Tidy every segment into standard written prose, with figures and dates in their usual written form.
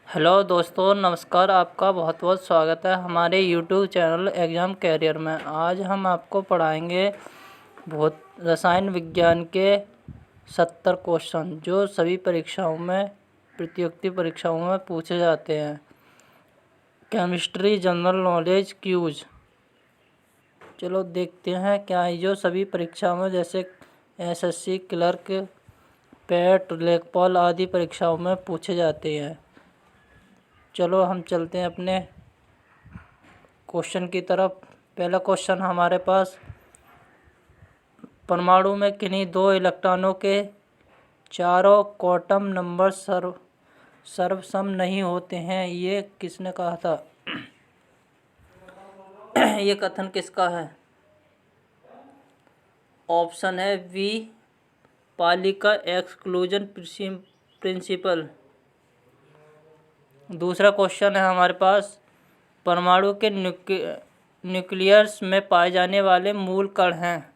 Hello दोस्तों, नमस्कार। आपका बहुत बहुत स्वागत है हमारे यूट्यूब चैनल एग्ज़ाम कैरियर में। आज हम आपको पढ़ाएंगे रसायन विज्ञान के 70 क्वेश्चन जो सभी परीक्षाओं में, प्रतियोगिता परीक्षाओं में पूछे जाते हैं। Chemistry general knowledge quiz. चलो देखते हैं क्या है जो सभी परीक्षाओं में, जैसे एसएससी क्लर्क, पेट, लेखपाल आदि परीक्षाओं में पूछे जाते हैं। चलो हम चलते हैं अपने क्वेश्चन की तरफ। पहला क्वेश्चन हमारे पास, परमाणु में किन्हीं दो इलेक्ट्रॉनों के चारों क्वांटम नंबर सर्वसम नहीं होते हैं, ये किसने कहा था? ये कथन किसका है? ऑप्शन है बी, पाली का एक्सक्लूजन प्रिंसिपल। दूसरा क्वेश्चन है हमारे पास, परमाणु के न्यूक्लियस में पाए जाने वाले मूल कण हैं।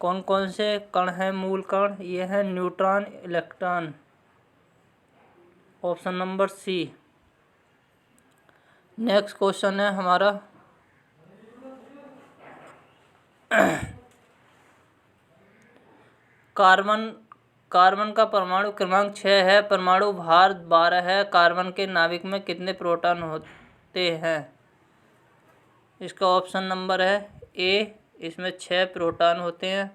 कौन कौन से कण हैं मूल कण? ये है neutron, electron. Option number C. Next question है हमारा, कार्बन का परमाणु क्रमांक 6 है, परमाणु भार 12 है। कार्बन के नाभिक में कितने प्रोटॉन होते हैं? इसका ऑप्शन नंबर है ए, इसमें 6 प्रोटॉन होते हैं।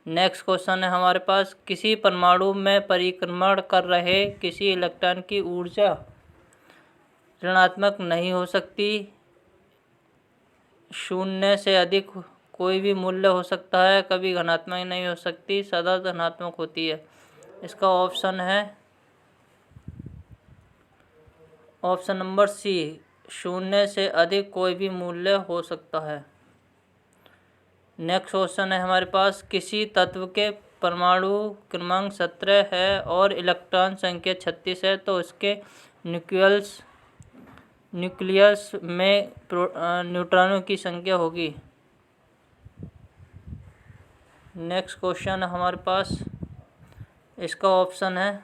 नेक्स्ट क्वेश्चन है हमारे पास, किसी परमाणु में परिक्रमण कर रहे किसी इलेक्ट्रॉन की ऊर्जा ऋणात्मक नहीं हो सकती। 0 से अधिक कोई भी मूल्य हो सकता है, कभी धनात्मक नहीं हो सकती, सदा धनात्मक होती है। इसका ऑप्शन है ऑप्शन नंबर सी, 0 से अधिक कोई भी मूल्य हो सकता है। नेक्स्ट क्वेश्चन है हमारे पास, किसी तत्व के परमाणु क्रमांक 17 है और इलेक्ट्रॉन संख्या 36 है, तो उसके न्यूक्लियस में न्यूट्रॉनों की संख्या होगी। नेक्स्ट क्वेश्चन है हमारे पास, इसका ऑप्शन है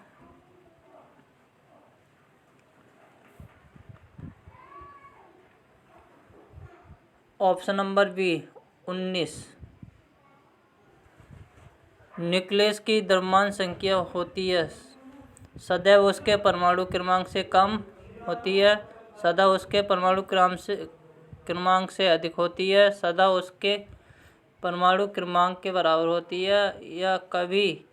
ऑप्शन नंबर बी, 19। न्यूक्लियस की द्रव्यमान संख्या होती है, सदैव उसके परमाणु क्रमांक से कम होती है, सदा उसके परमाणु क्रमांक से अधिक होती है, सदा उसके परमाणु क्रमांक के बराबर होती है, या कभी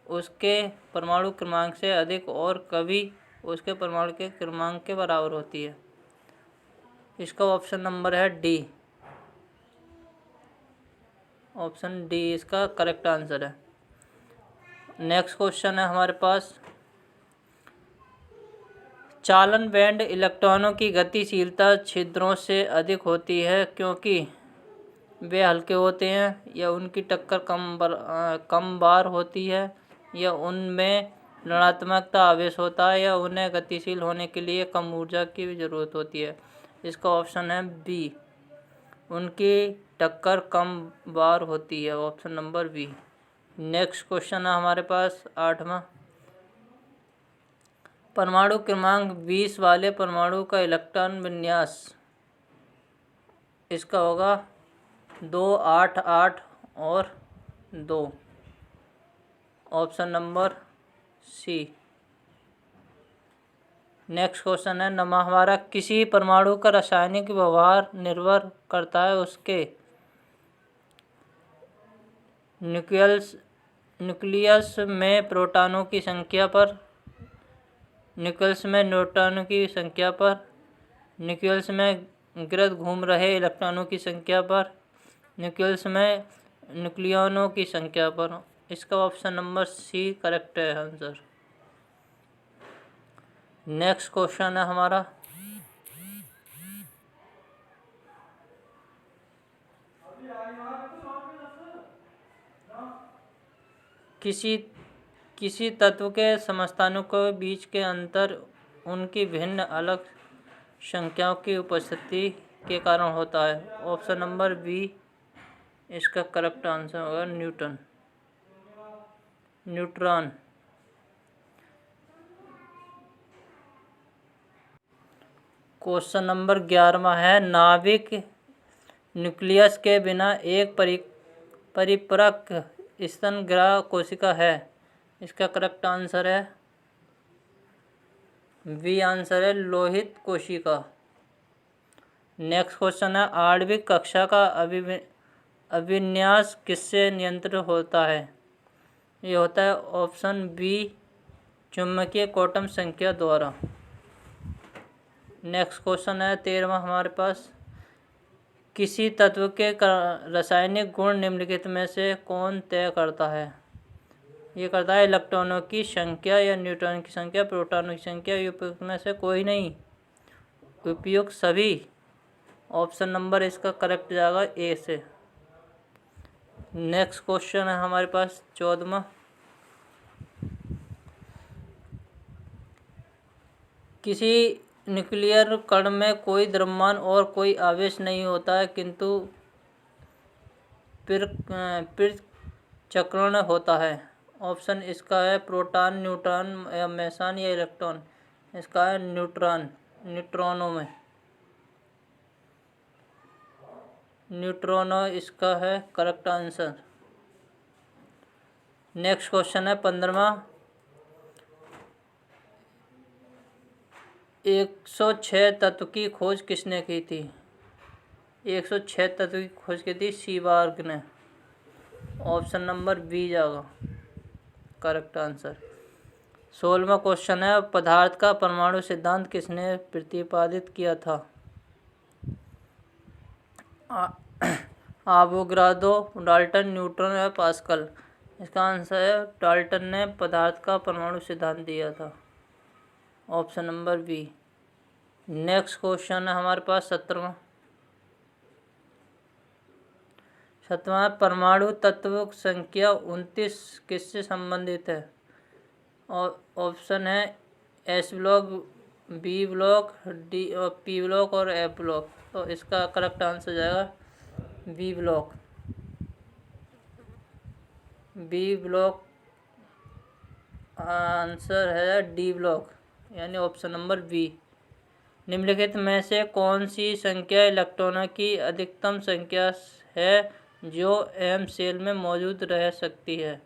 उसके परमाणु क्रमांक से अधिक और कभी उसके परमाणु के क्रमांक के बराबर होती है। इसका ऑप्शन नंबर है डी। ऑप्शन डी इसका करेक्ट आंसर है। नेक्स्ट क्वेश्चन है हमारे पास, चालन बैंड इलेक्ट्रॉनों की गतिशीलता छिद्रों से अधिक होती है क्योंकि वे हल्के होते हैं, या उनकी टक्कर कम बार होती है, या उनमें ऋणात्मकता आवेश होता है, या उन्हें गतिशील होने के लिए कम ऊर्जा की ज़रूरत होती है। इसका ऑप्शन है बी, उनकी टक्कर कम बार होती है। Option number B. Next question है हमारे पास 8वां, परमाणु क्रमांक 20 वाले परमाणु का इलेक्ट्रॉन विन्यास इसका होगा 2, 8, 8 और 2। Option number C. Next question है हमारा, किसी परमाणु का रासायनिक व्यवहार निर्भर करता है उसके न्यूक्लियस में प्रोटॉनों की संख्या पर, न्यूक्लियस में न्यूट्रॉनों की संख्या पर, न्यूक्लियस में गिरद घूम रहे इलेक्ट्रॉनों की संख्या पर, न्यूक्लियस में न्यूक्लियनों की संख्या पर। इसका ऑप्शन नंबर सी करेक्ट है आंसर। नेक्स्ट क्वेश्चन है हमारा, किसी तत्व के समस्थानिकों के बीच के अंतर उनकी भिन्न अलग संख्याओं की उपस्थिति के कारण होता है। ऑप्शन नंबर बी इसका करेक्ट आंसर होगा न्यूट्रॉन। क्वेश्चन नंबर 11वां है, नाभिक न्यूक्लियस के बिना एक परिपक्व स्तनग्राह कोशिका है। इसका करेक्ट आंसर है बी आंसर है लोहित कोशिका। नेक्स्ट क्वेश्चन है, आणविक कक्षा का अभिविन्यास किससे नियंत्रित होता है? ये होता है ऑप्शन बी चुंबकीय क्वांटम संख्या द्वारा। नेक्स्ट क्वेश्चन है 13वां हमारे पास, किसी तत्व के रासायनिक गुण निम्नलिखित में से कौन तय करता है? ये करता है इलेक्ट्रॉनों की संख्या या न्यूट्रॉन की संख्या, प्रोटॉनों की संख्या, उपयुक्त में से कोई नहीं, उपयुक्त सभी। ऑप्शन नंबर इसका करेक्ट जाएगा ए से। नेक्स्ट क्वेश्चन है हमारे पास 14वां, किसी न्यूक्लियर कण में कोई द्रव्यमान और कोई आवेश नहीं होता है, किंतु पृथक्करण होता है। ऑप्शन इसका है प्रोटॉन, न्यूट्रॉन या मेसन या इलेक्ट्रॉन। इसका है न्यूट्रॉनों में न्यूट्रॉनो इसका है करेक्ट आंसर। नेक्स्ट क्वेश्चन है 15वां, 106 तत्व की खोज किसने की थी? 106 तत्व की खोज की थी सीवार्ग ने। ऑप्शन नंबर बी जाएगा करेक्ट आंसर। 16वां क्वेश्चन है, पदार्थ का परमाणु सिद्धांत किसने प्रतिपादित किया था? आवोगाद्रो, डाल्टन, न्यूटन या पास्कल। इसका आंसर है डाल्टन ने पदार्थ का परमाणु सिद्धांत दिया था। Option number B. Next question है हमारे पास 17वां, परमाणु तत्व संख्या 29 किससे संबंधित है? और ऑप्शन है S block, B block, D P block और एफ ब्लॉक। तो इसका करेक्ट आंसर जाएगा B block. B block answer है डी ब्लॉक, यानी ऑप्शन नंबर बी। निम्नलिखित में से कौन सी संख्या इलेक्ट्रॉनों की अधिकतम संख्या है जो एम सेल में मौजूद रह सकती है?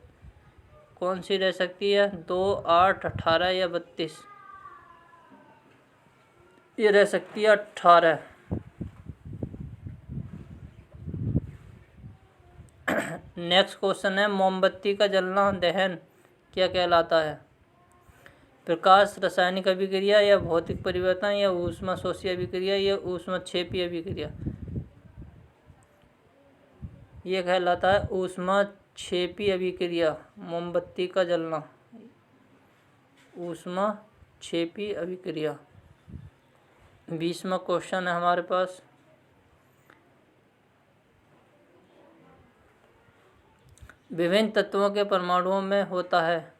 कौन सी रह सकती है? 2, 8, 18 या 32? ये रह सकती है 18। नेक्स्ट क्वेश्चन है, मोमबत्ती का जलना दहन क्या कहलाता है? प्रकाश रासायनिक अभिक्रिया या भौतिक परिवर्तन या ऊष्माशोषी अभिक्रिया या ऊष्माक्षेपी अभिक्रिया? ये कहलाता है ऊष्माक्षेपी अभिक्रिया। मोमबत्ती का जलना ऊष्माक्षेपी अभिक्रिया। 20वां क्वेश्चन है हमारे पास, विभिन्न तत्वों के परमाणुओं में होता है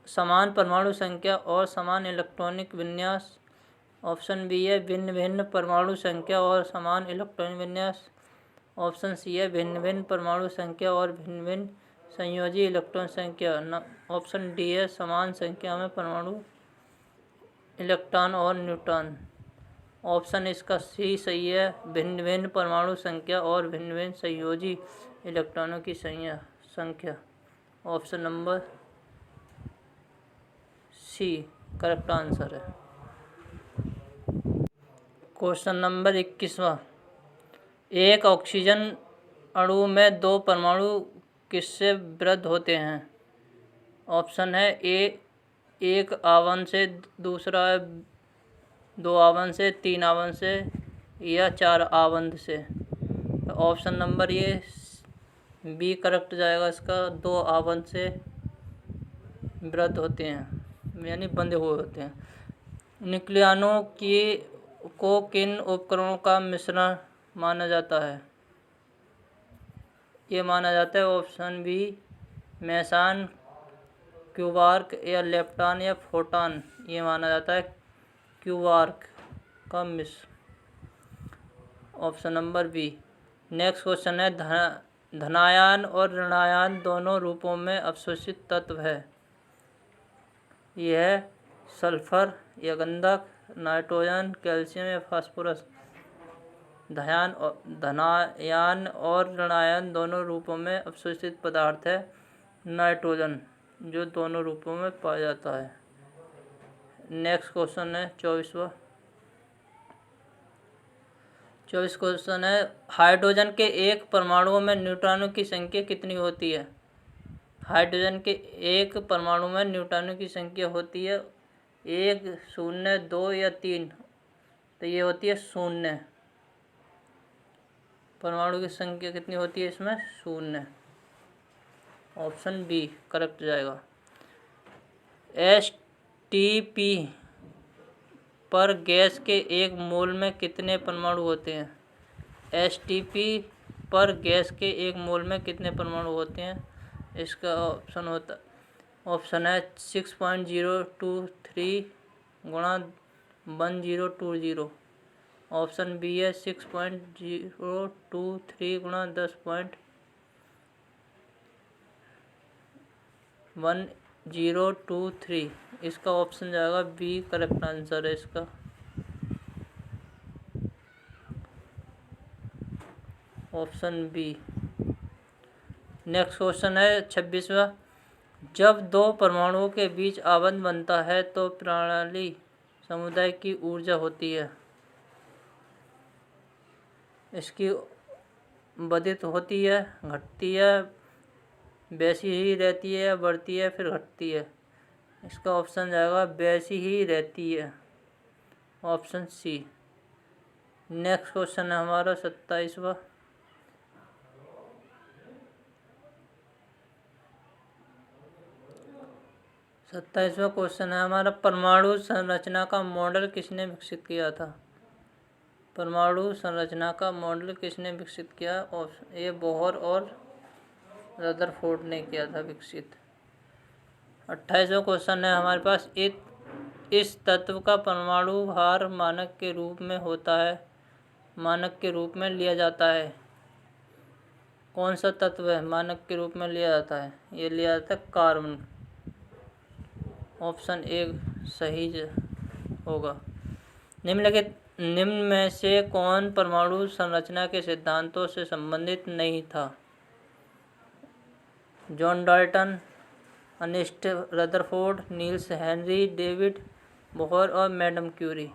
समान परमाणु संख्या और समान इलेक्ट्रॉनिक विन्यास। ऑप्शन बी है भिन्न भिन्न परमाणु संख्या और समान इलेक्ट्रॉनिक विन्यास। ऑप्शन सी है भिन्न भिन्न परमाणु संख्या और भिन्न भिन्न संयोजी इलेक्ट्रॉन संख्या। ऑप्शन डी है समान संख्या में परमाणु, इलेक्ट्रॉन और न्यूट्रॉन। ऑप्शन इसका सी सही है, भिन्न भिन्न परमाणु संख्या और भिन्न भिन्न संयोजी इलेक्ट्रॉनों की संख्या। Option number C correct answer है। क्वेश्चन नंबर 21वां, एक ऑक्सीजन अणु में 2 परमाणु किससे बद्ध होते हैं? ऑप्शन है ए 1 आवन से, दूसरा 2 आवन से, 3 आवन से या 4 आवन से। ऑप्शन नंबर ये बी करेक्ट जाएगा इसका, 2 आवन से बद्ध होते हैं, यानी बंधे हुए होते हैं। न्यूक्लियनों को किन उपकरणों का मिश्रण माना जाता है? ये माना जाता है ऑप्शन बी मेसन, क्यूबार्क या लेप्टॉन या फोटॉन। ये माना जाता है क्यूबार्क का मिश्र। Option number B. Next question है, धनायन और ऋणायन दोनों रूपों में अवशोषित तत्व है। यह सल्फर या गंधक, नाइट्रोजन, कैल्शियम या फास्फोरस। धनायन और ऋणायन दोनों रूपों में अवशोषित पदार्थ है नाइट्रोजन, जो दोनों रूपों में पाया जाता है। नेक्स्ट क्वेश्चन है 24वां। 24 क्वेश्चन है, हाइड्रोजन के एक परमाणु में न्यूट्रॉनों की संख्या कितनी होती है? हाइड्रोजन के एक परमाणु में न्यूट्रॉनों की संख्या होती है 1, 0, 2 या 3। तो ये होती है 0। परमाणु की संख्या कितनी होती है इसमें? 0। ऑप्शन बी करेक्ट जाएगा। STP पर गैस के एक मोल में कितने परमाणु होते हैं? STP पर गैस के एक मोल में कितने परमाणु होते हैं? इसका ऑप्शन है 6.023 गुणा 1020। ऑप्शन बी है 6.023 गुणा 10.1023। इसका ऑप्शन जाएगा बी करेक्ट आंसर है इसका। Option B. नेक्स्ट क्वेश्चन है 26वां। जब दो परमाणुओं के बीच आबंध बनता है तो प्रणाली समुदाय की ऊर्जा होती है, इसकी वर्धित होती है, घटती है, वैसी ही रहती है या बढ़ती है फिर घटती है? इसका ऑप्शन जाएगा वैसी ही रहती है। Option C. नेक्स्ट क्वेश्चन है हमारा 27वां। 27वां क्वेश्चन है हमारा, परमाणु संरचना का मॉडल किसने विकसित किया था? परमाणु संरचना का मॉडल किसने विकसित किया? ऑप्शन ए बोहर और रदरफोर्ड ने किया था विकसित। 28वां क्वेश्चन है हमारे पास, इस तत्व का परमाणु भार मानक के रूप में होता है, मानक के रूप में लिया जाता है। कौन सा तत्व है मानक के रूप में लिया जाता है? ये लिया जाता है कार्बन। ऑप्शन ए सही होगा। निम्न में से कौन परमाणु संरचना के सिद्धांतों से संबंधित नहीं था? John Dalton, Ernest Rutherford, Niels Henry, David Bohr और मैडम क्यूरी।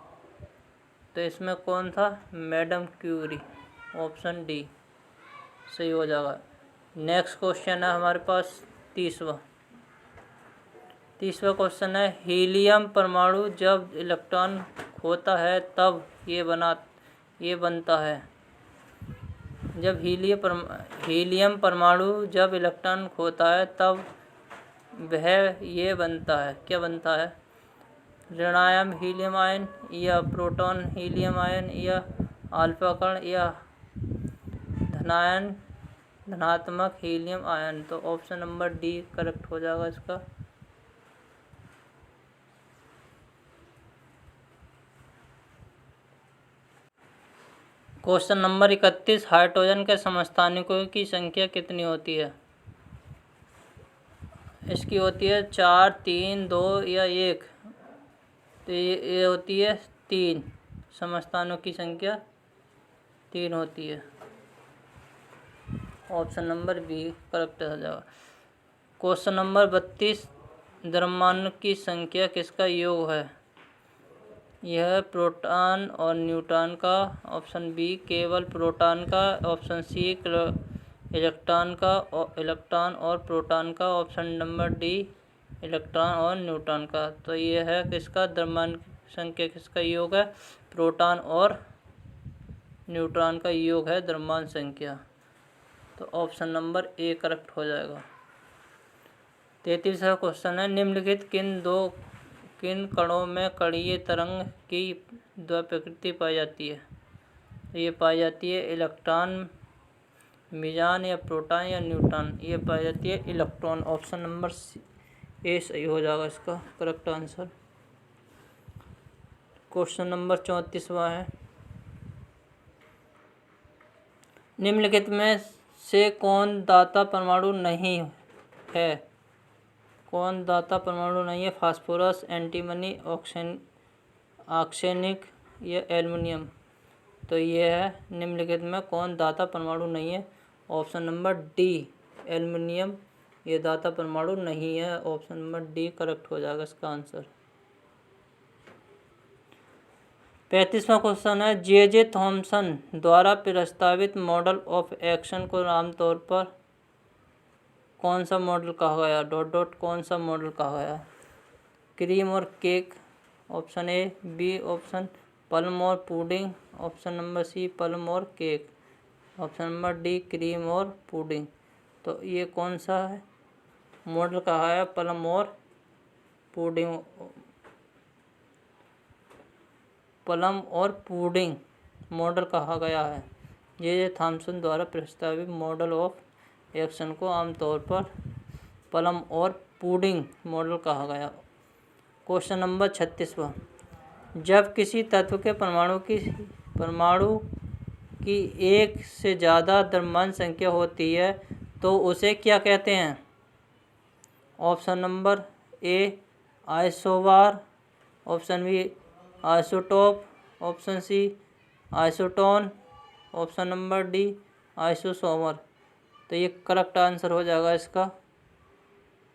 तो इसमें कौन था? Madam Curie. ऑप्शन डी सही हो जाएगा। नेक्स्ट क्वेश्चन है हमारे पास 30वां। 30वां क्वेश्चन है, हीलियम परमाणु जब इलेक्ट्रॉन खोता है तब ये बनता है। जब हीलियम परमाणु जब इलेक्ट्रॉन खोता है तब वह ये बनता है, क्या बनता है? ऋणायन हीलियम आयन या प्रोटॉन हीलियम आयन या अल्फा कण या धनात्मक हीलियम आयन। तो ऑप्शन नंबर डी करेक्ट हो जाएगा इसका। क्वेश्चन नंबर 31, हाइड्रोजन के समस्थानिकों की संख्या कितनी होती है? इसकी होती है 4, 3, 2 या 1। तो ये होती है 3। समस्थानों की संख्या 3 होती है। ऑप्शन नंबर बी करेक्ट हो जाएगा। क्वेश्चन नंबर 32, द्रव्यमान की संख्या किसका योग है? यह प्रोटॉन और न्यूट्रॉन का। ऑप्शन बी केवल प्रोटॉन का। ऑप्शन सी इलेक्ट्रॉन और प्रोटॉन का। ऑप्शन नंबर डी इलेक्ट्रॉन और न्यूट्रॉन का। तो ये है किसका द्रव्यमान संख्या किसका योग है? प्रोटॉन और न्यूट्रॉन का योग है द्रव्यमान संख्या। तो ऑप्शन नंबर ए करेक्ट हो जाएगा। 33वां क्वेश्चन है, निम्नलिखित किन कणों में कणीय तरंग की द्विप्रकृति पाई जाती है? ये पाई जाती है इलेक्ट्रॉन, मीज़ान या प्रोटॉन या न्यूट्रॉन। ये पाई जाती है इलेक्ट्रॉन। ऑप्शन नंबर ए सही हो जाएगा इसका करेक्ट आंसर। क्वेश्चन नंबर 34वां है, निम्नलिखित में से कौन दाता परमाणु नहीं है? कौन दाता परमाणु नहीं है? फास्फोरस, एंटीमनी, आर्सेनिक या एल्युमिनियम। तो ये है निम्नलिखित में कौन दाता परमाणु नहीं है? ऑप्शन नंबर डी एल्युमिनियम ये दाता परमाणु नहीं है। ऑप्शन नंबर डी करेक्ट हो जाएगा इसका आंसर। 35वां क्वेश्चन है जे थॉमसन द्वारा प्रस्तावित मॉडल ऑफ एक्शन को आमतौर पर कौन सा मॉडल कहा गया? डॉट डॉट कौन सा मॉडल कहा गया? क्रीम और cake, option A. B option plum और pudding, option number C plum और cake, option number D cream और पुडिंग। तो ये कौन सा है मॉडल कहा है? प्लम और पुडिंग, प्लम और पुडिंग मॉडल कहा गया है। जे थॉमसन द्वारा प्रस्तावित मॉडल ऑफ एक्शन को आमतौर पर प्लम और पुडिंग मॉडल कहा गया। क्वेश्चन नंबर 36वां, जब किसी तत्व के परमाणु की एक से ज़्यादा द्रव्यमान संख्या होती है तो उसे क्या कहते हैं? Option number A isobar, option B isotope, option C isotone, option number D isosomer. तो ये करेक्ट आंसर हो जाएगा इसका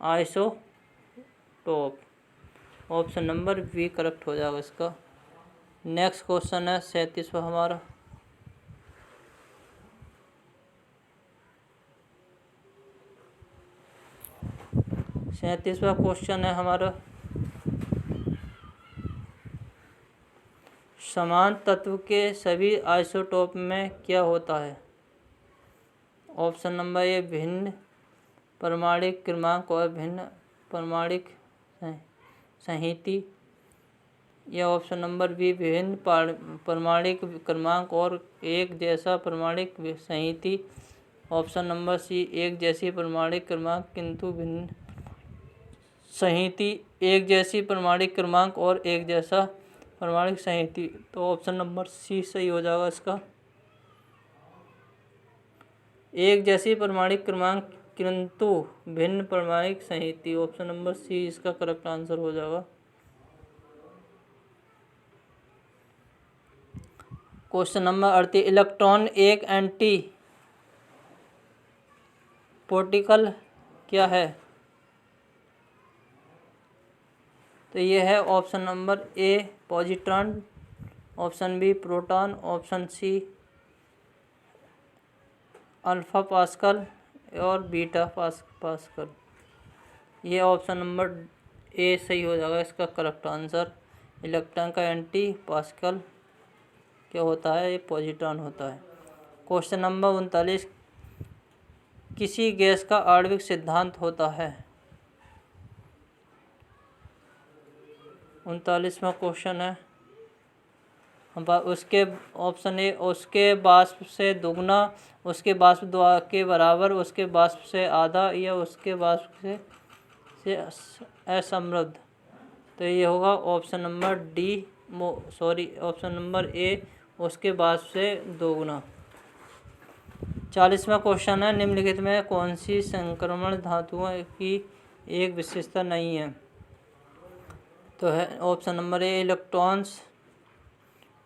isotope. Option number B correct हो जाएगा इसका। नेक्स्ट क्वेश्चन है 37वां हमारा। क्वेश्चन है हमारा, समान तत्व के सभी आइसोटोप में क्या होता है? ऑप्शन नंबर ए भिन्न परमाणिक क्रमांक और भिन्न परमाणिक संहति, या ऑप्शन नंबर बी विभिन्न परमाणिक क्रमांक और एक जैसा परमाणिक संहति, ऑप्शन नंबर सी एक जैसी परमाणिक क्रमांक किंतु भिन्न संहति, एक जैसी परमाणिक क्रमांक और एक जैसा परमाणिक संहति। तो ऑप्शन नंबर सी सही हो जाएगा इसका, एक जैसी परमाणिक क्रमांक किंतु भिन्न परमाणिक संहति। ऑप्शन नंबर सी इसका करेक्ट आंसर हो जाएगा। क्वेश्चन नंबर 38, इलेक्ट्रॉन एक एंटी पार्टिकल क्या है? तो ये है option number A positron, option B proton, option C alpha Pascal और बीटा पास्कल। ये ऑप्शन नंबर ए सही हो जाएगा इसका करेक्ट आंसर। इलेक्ट्रॉन का एंटी पास्कल क्या होता है? ये पॉजिट्रॉन होता है। क्वेश्चन नंबर 39, किसी गैस का आणविक सिद्धांत होता है? 39वां क्वेश्चन है, उसके ऑप्शन ए उसके वाष्प से दुगना, उसके वाष्प के बराबर, उसके वाष्प से आधा, या उसके वाष्प से असमृद्ध। तो ये होगा option number D option number ए उसके वाष्प से दोगुना। 40वां क्वेश्चन है, निम्नलिखित में कौन सी संक्रमण धातुओं की एक विशेषता नहीं है? तो है ऑप्शन नंबर ए इलेक्ट्रॉन्स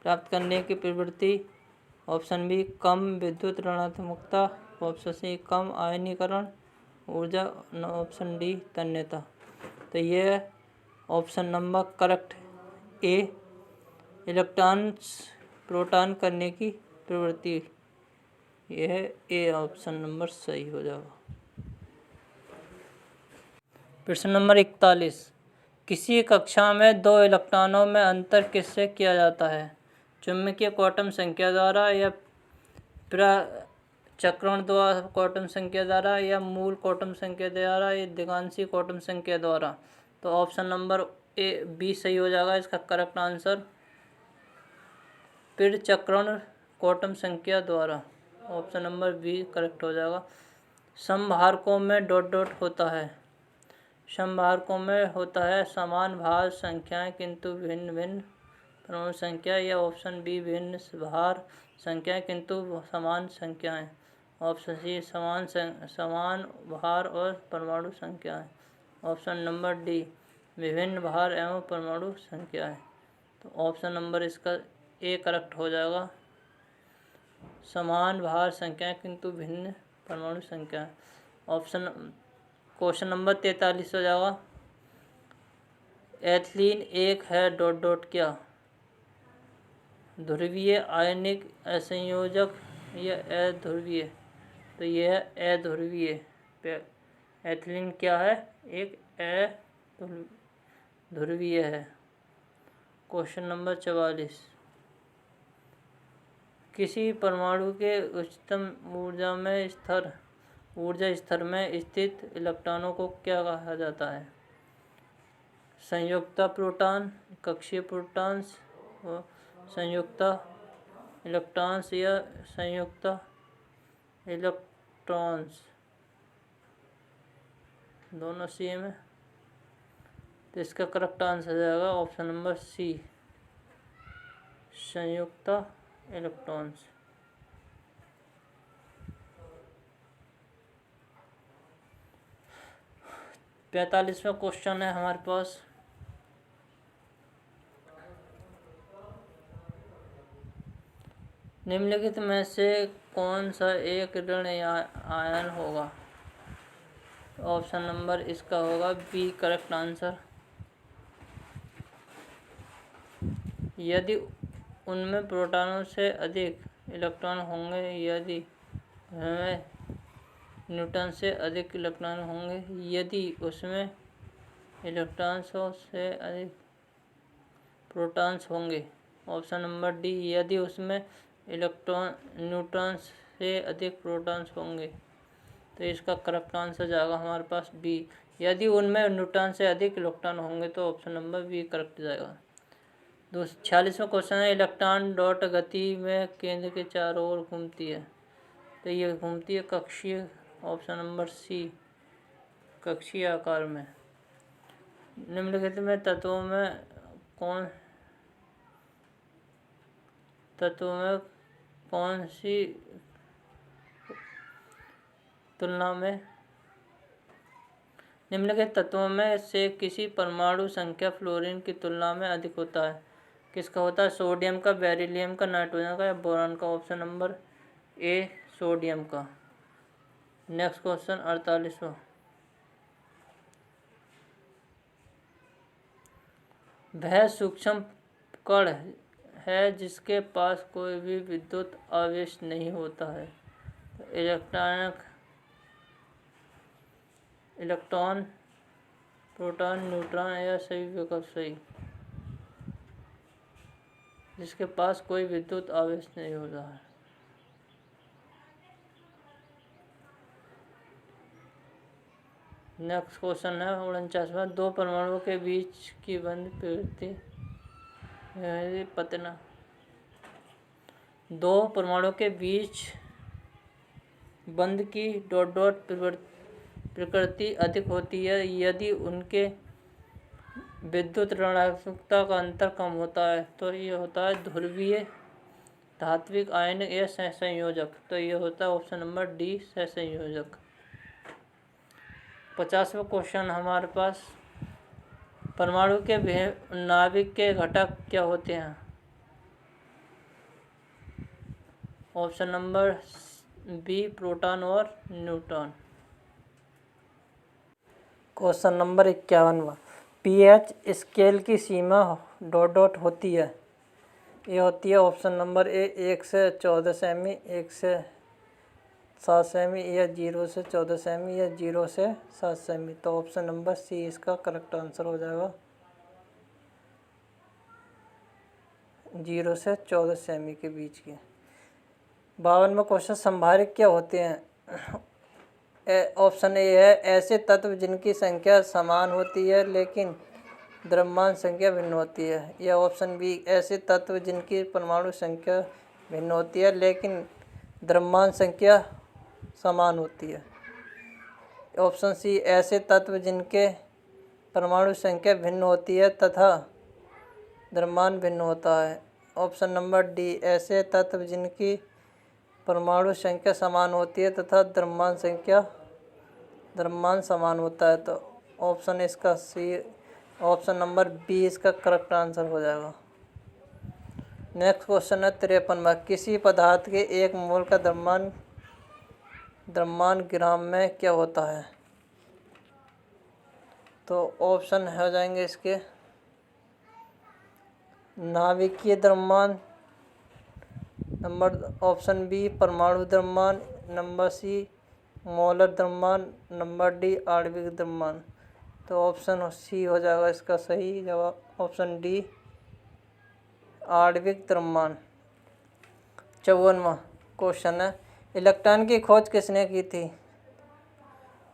प्राप्त करने की प्रवृत्ति, ऑप्शन बी कम विद्युत ऋणात्मकता, ऑप्शन सी कम आयनीकरण ऊर्जा, ऑप्शन डी तन्यता। तो ये ऑप्शन नंबर करेक्ट ए इलेक्ट्रॉन्स प्रोटॉन करने की प्रवृत्ति, यह है ए ऑप्शन नंबर सही हो जाएगा। प्रश्न नंबर 41, किसी कक्षा में दो इलेक्ट्रॉनों में अंतर किससे किया जाता है? चुंबकीय क्वांटम संख्या द्वारा, या चक्रण द्वारा क्वांटम संख्या द्वारा, या मूल क्वांटम संख्या द्वारा, या दिगांशी क्वांटम संख्या द्वारा। तो ऑप्शन नंबर ए बी सही हो जाएगा इसका करेक्ट आंसर, चक्रण क्वांटम संख्या द्वारा। ऑप्शन नंबर बी करेक्ट हो जाएगा। समभारकों में डॉट डॉट होता है? समभारकों में होता है समान भार संख्याएं किंतु भिन्न भिन्न परमाणु संख्या, या ऑप्शन बी भिन्न भार संख्याएं किंतु समान संख्याएं, ऑप्शन सी समान भार और परमाणु संख्याएं, ऑप्शन नंबर डी विभिन्न भार एवं परमाणु संख्याएं। तो ऑप्शन नंबर इसका ए करेक्ट हो जाएगा। समान भार संख्याएं किंतु भिन्न परमाणु संख्या। ऑप्शन क्वेश्चन नंबर 43 हो जाएगा। एथिलीन एक है डॉट डॉट क्या? ध्रुवीय, आयनिक, असंयोजक या अध्रुवीय? तो यह है अध्रुवीय। एथिलीन क्या है? एक अध्रुवीय है। Question number 44। किसी परमाणु के उच्चतम ऊर्जा स्तर में स्थित इलेक्ट्रॉनों को क्या कहा जाता है? संयुक्ता प्रोटॉन, कक्षीय प्रोटॉन्स, संयुक्ता इलेक्ट्रॉन्स या संयुक्ता इलेक्ट्रॉन्स, दोनों सेम है। तो इसका करेक्ट आंसर हो जाएगा ऑप्शन नंबर सी, संयुक्ता इलेक्ट्रॉन्स। 45वां क्वेश्चन है हमारे पास। निम्नलिखित में से कौन सा एक ऋण आयन होगा? ऑप्शन नंबर इसका होगा बी करेक्ट आंसर। यदि उनमें प्रोटॉनों से अधिक इलेक्ट्रॉन होंगे, यदि उनमें न्यूट्रॉन से अधिक इलेक्ट्रॉन होंगे, यदि उसमें इलेक्ट्रॉनों से अधिक प्रोटॉन्स होंगे। ऑप्शन नंबर डी, यदि उसमें न्यूट्रॉन से अधिक प्रोटॉन्स होंगे। तो इसका करेक्ट आंसर जाएगा हमारे पास बी, यदि उनमें न्यूट्रॉन से अधिक इलेक्ट्रॉन होंगे। तो ऑप्शन नंबर बी करेक्ट जाएगा। 46वां क्वेश्चन है। इलेक्ट्रॉन डॉट गति में केंद्र के चारों ओर घूमती है। तो ये घूमती है कक्षीय। ऑप्शन नंबर सी, कक्षीय आकार में। निम्नलिखित में तत्वों में कौन सी तुलना में निम्नलिखित तत्वों में से किसी परमाणु संख्या फ्लोरीन की तुलना में अधिक होता है? किसका होता है? सोडियम का, बेरिलियम का, नाइट्रोजन का या बोरान का? ऑप्शन नंबर ए, सोडियम का। नेक्स्ट क्वेश्चन 48वां। वह सूक्ष्म कण है जिसके पास कोई भी विद्युत आवेश नहीं होता है। इलेक्ट्रॉन, प्रोटॉन, न्यूट्रॉन या सभी विकल्प सही? जिसके पास कोई विद्युत आवेश नहीं होता है। नेक्स्ट क्वेश्चन है 49वां। दो परमाणुओं के बीच की बंध प्रवृत्ति पतना। दो परमाणुओं के बीच बंध की डॉट डॉट प्रकृति अधिक होती है यदि उनके विद्युत ऋणात्मकता का अंतर कम होता है। तो ये होता है ध्रुवीय, धात्विक, आयनिक या सहसंयोजक। तो ये होता है ऑप्शन नंबर डी, सहसंयोजक। 50वां क्वेश्चन हमारे पास। परमाणु के नाभिक के घटक क्या होते हैं? ऑप्शन नंबर बी, प्रोटॉन और न्यूट्रॉन। क्वेश्चन नंबर 51वां। पीएच स्केल की सीमा डॉट डॉट होती है। ये होती है ऑप्शन नंबर ए, 1 से 14 सेमी, 1 से 7 सेमी या 0 से 14 सेमी या 0 से 7 सेमी। तो ऑप्शन नंबर सी इसका करेक्ट आंसर हो जाएगा, 0 से 14 सेमी के बीच के। 52वां क्वेश्चन। संभारक क्या होते हैं? ऑप्शन ए है ऐसे तत्व जिनकी संख्या समान होती है लेकिन द्रव्यमान संख्या भिन्न होती है। या ऑप्शन बी, ऐसे तत्व जिनकी परमाणु संख्या भिन्न होती है लेकिन द्रव्यमान संख्या समान होती है। ऑप्शन सी, ऐसे तत्व जिनके परमाणु संख्या भिन्न होती है तथा द्रव्यमान भिन्न होता है। ऑप्शन नंबर डी, ऐसे तत्व जिनकी परमाणु संख्या समान होती है तथा द्रव्यमान समान होता है। तो ऑप्शन इसका सी, ऑप्शन नंबर बी इसका करेक्ट आंसर हो जाएगा। नेक्स्ट क्वेश्चन है 53वां। किसी पदार्थ के 1 मोल का द्रव्यमान ग्राम में क्या होता है? तो ऑप्शन हो जाएंगे इसके नाभिकीय द्रव्यमान, नंबर ऑप्शन बी परमाणु द्रव्यमान, नंबर सी मोलर द्रव्यमान, नंबर डी आणविक द्रव्यमान। तो ऑप्शन सी हो जाएगा इसका सही जवाब, ऑप्शन डी आणविक द्रव्यमान। 54वां क्वेश्चन है इलेक्ट्रॉन की खोज किसने की थी?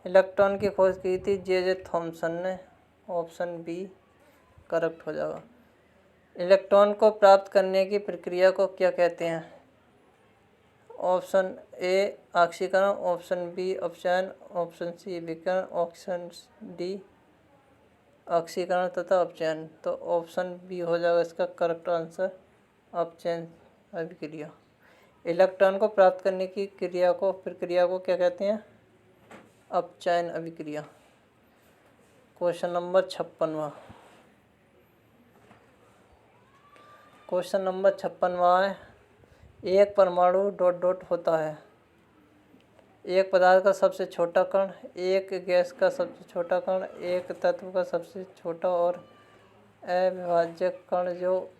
इलेक्ट्रॉन की खोज की थी जे थॉमसन ने, ऑप्शन बी करेक्ट हो जाएगा। इलेक्ट्रॉन को प्राप्त करने की प्रक्रिया को क्या कहते हैं? ऑप्शन ए ऑक्सीकरण, ऑप्शन बी अपचयन, ऑप्शन सी विकिरण, ऑप्शन डी ऑक्सीकरण तथा अपचयन। तो ऑप्शन बी हो जाएगा इसका करेक्ट आंसर, अपचयन अभिक्रिया। इलेक्ट्रॉन को प्राप्त करने की प्रक्रिया को क्या कहते हैं? अपचयन अभिक्रिया। क्वेश्चन नंबर 56वां। क्वेश्चन नंबर 56वां है एक परमाणु ... होता है। एक पदार्थ का सबसे छोटा कण, एक गैस का सबसे छोटा कण, एक तत्व का सबसे छोटा और अविभाज्य कण जो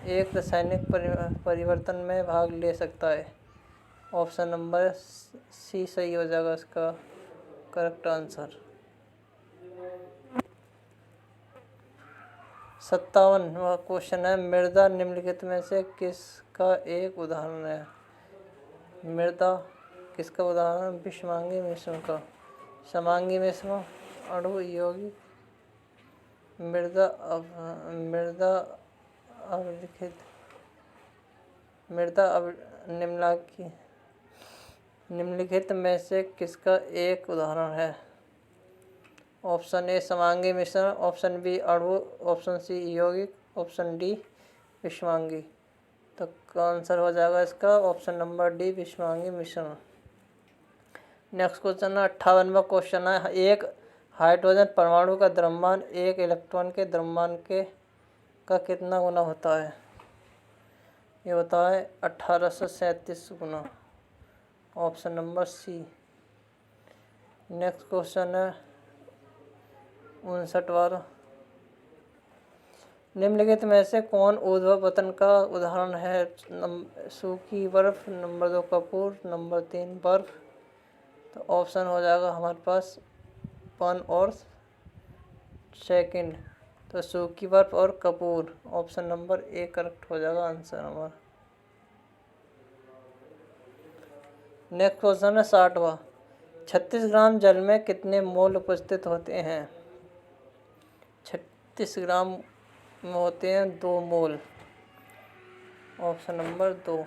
एक रासायनिक परिवर्तन में भाग ले सकता है। ऑप्शन नंबर सी सही हो जाएगा इसका करेक्ट आंसर। 57वां क्वेश्चन है मृदा निम्नलिखित में से किसका एक उदाहरण है? मृदा किसका उदाहरण? विषमांगी मिश्रण का। समांगी मिश्रण, अणु यौगिक, निम्नलिखित में से किसका एक उदाहरण है? ऑप्शन ए समांगी मिश्रण, ऑप्शन बी अणु, ऑप्शन सी यौगिक, ऑप्शन डी विषमांगी। तो आंसर हो जाएगा इसका ऑप्शन नंबर डी विषमांगी मिश्रण। नेक्स्ट क्वेश्चन है 58वां क्वेश्चन है एक हाइड्रोजन परमाणु का द्रव्यमान एक इलेक्ट्रॉन के द्रव्यमान का कितना गुना होता है? ये होता है 1837 गुना, option number C. Next question है 59वां। निम्नलिखित में से कौन ऊर्ध्व पतन का उदाहरण है? सूखी बर्फ, नंबर 2 कपूर, नंबर 3 बर्फ। तो ऑप्शन हो जाएगा हमारे पास 1 और 2। तो सूखी बर्फ और Kapoor, option number A correct हो जाएगा आंसर हमारा। नेक्स्ट क्वेश्चन है 60वां। 36 ग्राम जल में कितने मोल उपस्थित होते हैं? 36 ग्राम में होते हैं 2 मोल, ऑप्शन नंबर 2।